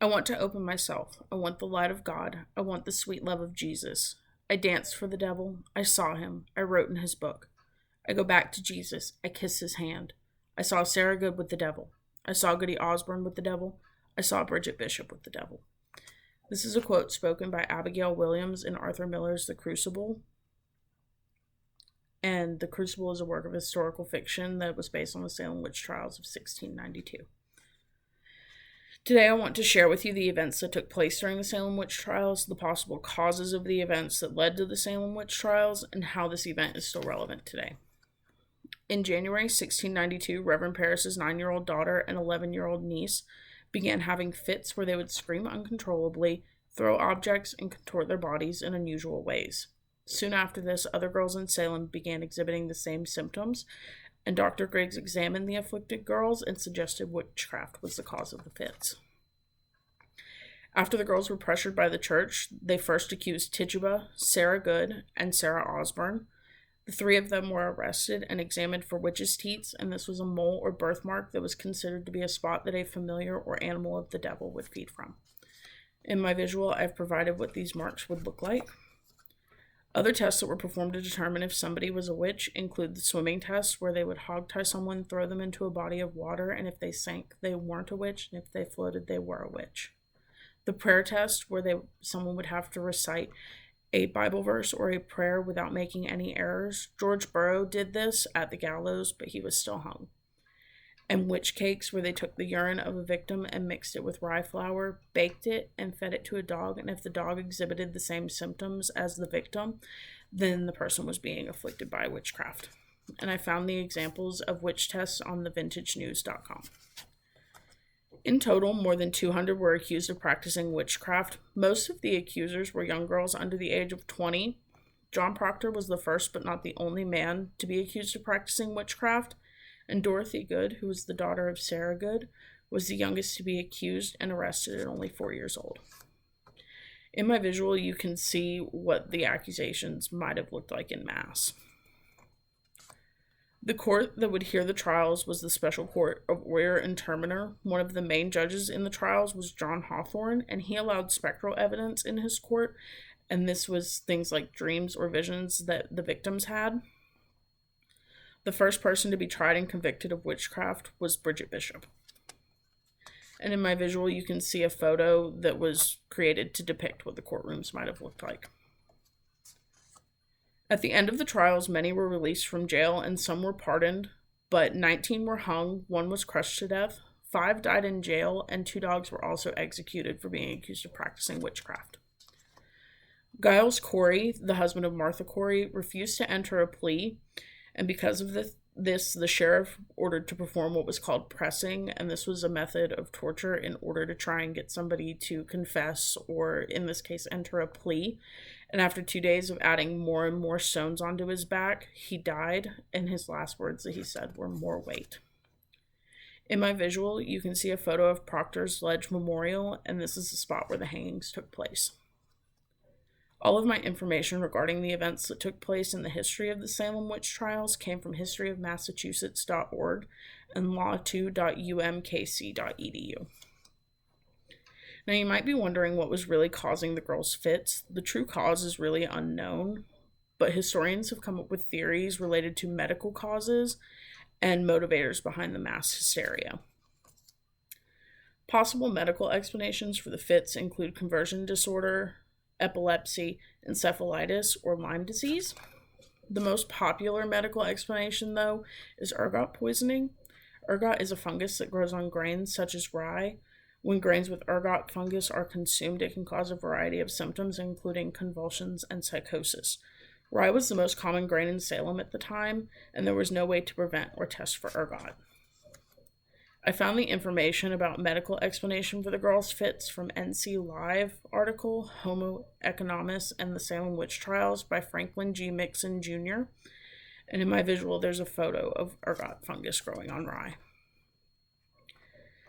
I want to open myself. I want the light of God. I want the sweet love of Jesus. I danced for the devil. I saw him. I wrote in his book. I go back to Jesus. I kiss his hand. I saw Sarah Good with the devil. I saw Goody Osborne with the devil. I saw Bridget Bishop with the devil. This is a quote spoken by Abigail Williams in Arthur Miller's The Crucible. And The Crucible is a work of historical fiction that was based on the Salem Witch Trials of 1692. Today I want to share with you the events that took place during the Salem Witch Trials, the possible causes of the events that led to the Salem Witch Trials, and how this event is still relevant today. In January 1692, Reverend Parris's 9-year-old daughter and 11-year-old niece began having fits where they would scream uncontrollably, throw objects, and contort their bodies in unusual ways. Soon after this, other girls in Salem began exhibiting the same symptoms, and Dr. Griggs examined the afflicted girls and suggested witchcraft was the cause of the fits. After the girls were pressured by the church, they first accused Tituba, Sarah Good, and Sarah Osborne. The 3 of them were arrested and examined for witches' teats, and this was a mole or birthmark that was considered to be a spot that a familiar or animal of the devil would feed from. In my visual, I've provided what these marks would look like. Other tests that were performed to determine if somebody was a witch include the swimming test, where they would hogtie someone, throw them into a body of water, and if they sank, they weren't a witch, and if they floated, they were a witch. The prayer test, where someone would have to recite a Bible verse or a prayer without making any errors. George Burrow did this at the gallows, but he was still hung. And witch cakes, where they took the urine of a victim and mixed it with rye flour, baked it, and fed it to a dog, and if the dog exhibited the same symptoms as the victim, then the person was being afflicted by witchcraft. And I found the examples of witch tests on thevintagenews.com. In total, more than 200 were accused of practicing witchcraft. Most of the accusers were young girls under the age of 20. John Proctor was the first but not the only man to be accused of practicing witchcraft, and Dorothy Good, who was the daughter of Sarah Good, was the youngest to be accused and arrested at only 4 years old. In my visual, you can see what the accusations might have looked like in mass. The court that would hear the trials was the Special Court of Oyer and Terminer. One of the main judges in the trials was John Hawthorne, and he allowed spectral evidence in his court, and this was things like dreams or visions that the victims had. The first person to be tried and convicted of witchcraft was Bridget Bishop. And in my visual, you can see a photo that was created to depict what the courtrooms might have looked like. At the end of the trials, many were released from jail and some were pardoned, but 19 were hung, 1 was crushed to death, 5 died in jail, and 2 dogs were also executed for being accused of practicing witchcraft. Giles Corey, the husband of Martha Corey, refused to enter a plea, and because of this, the sheriff ordered to perform what was called pressing, and this was a method of torture in order to try and get somebody to confess, or in this case, enter a plea. And after 2 days of adding more and more stones onto his back, he died, and his last words that he said were, "More weight." In my visual, you can see a photo of Proctor's Ledge Memorial, and this is the spot where the hangings took place. All of my information regarding the events that took place in the history of the Salem Witch Trials came from historyofmassachusetts.org and law2.umkc.edu. Now, you might be wondering what was really causing the girls' fits. The true cause is really unknown, but historians have come up with theories related to medical causes and motivators behind the mass hysteria. Possible medical explanations for the fits include conversion disorder, epilepsy, encephalitis, or Lyme disease. The most popular medical explanation, though, is ergot poisoning. Ergot is a fungus that grows on grains such as rye. When grains with ergot fungus are consumed, it can cause a variety of symptoms, including convulsions and psychosis. Rye was the most common grain in Salem at the time, and there was no way to prevent or test for ergot. I found the information about medical explanation for the girls' fits from NC Live article, Homo Economist and the Salem Witch Trials by Franklin G. Mixon Jr. And in my visual, there's a photo of ergot fungus growing on rye.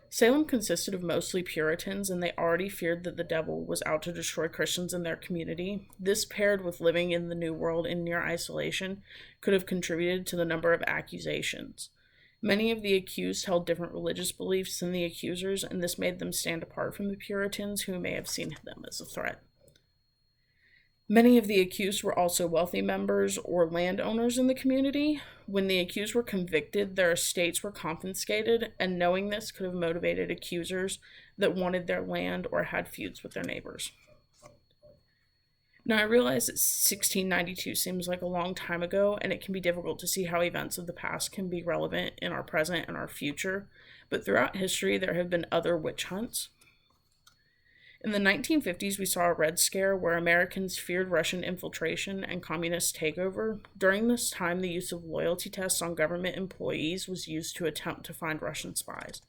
Salem consisted of mostly Puritans, and they already feared that the devil was out to destroy Christians in their community. This, paired with living in the New World in near isolation, could have contributed to the number of accusations. Many of the accused held different religious beliefs than the accusers, and this made them stand apart from the Puritans, who may have seen them as a threat. Many of the accused were also wealthy members or landowners in the community. When the accused were convicted, their estates were confiscated, and knowing this could have motivated accusers that wanted their land or had feuds with their neighbors. Now, I realize that 1692 seems like a long time ago, and it can be difficult to see how events of the past can be relevant in our present and our future, but throughout history, there have been other witch hunts. In the 1950s, we saw a Red Scare where Americans feared Russian infiltration and communist takeover. During this time, the use of loyalty tests on government employees was used to attempt to find Russian spies.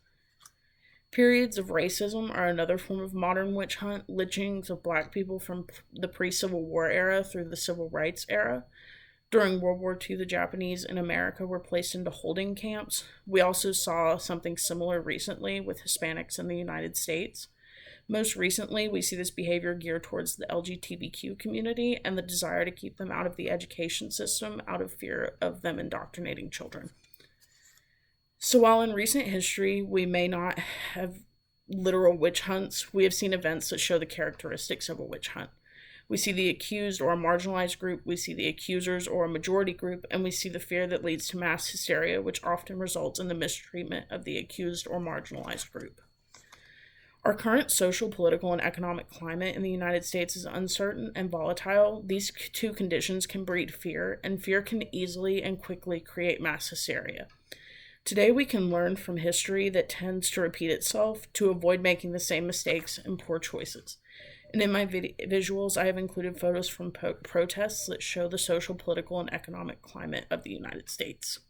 Periods of racism are another form of modern witch hunt. Lynchings of black people from the pre-Civil War era through the Civil Rights era. During World War II, the Japanese in America were placed into holding camps. We also saw something similar recently with Hispanics in the United States. Most recently, we see this behavior geared towards the LGBTQ community and the desire to keep them out of the education system out of fear of them indoctrinating children. So while in recent history we may not have literal witch hunts, we have seen events that show the characteristics of a witch hunt. We see the accused or a marginalized group, we see the accusers or a majority group, and we see the fear that leads to mass hysteria, which often results in the mistreatment of the accused or marginalized group. Our current social, political, and economic climate in the United States is uncertain and volatile. These two conditions can breed fear, and fear can easily and quickly create mass hysteria. Today, we can learn from history that tends to repeat itself to avoid making the same mistakes and poor choices. And in my visuals, I have included photos from protests that show the social, political, and economic climate of the United States.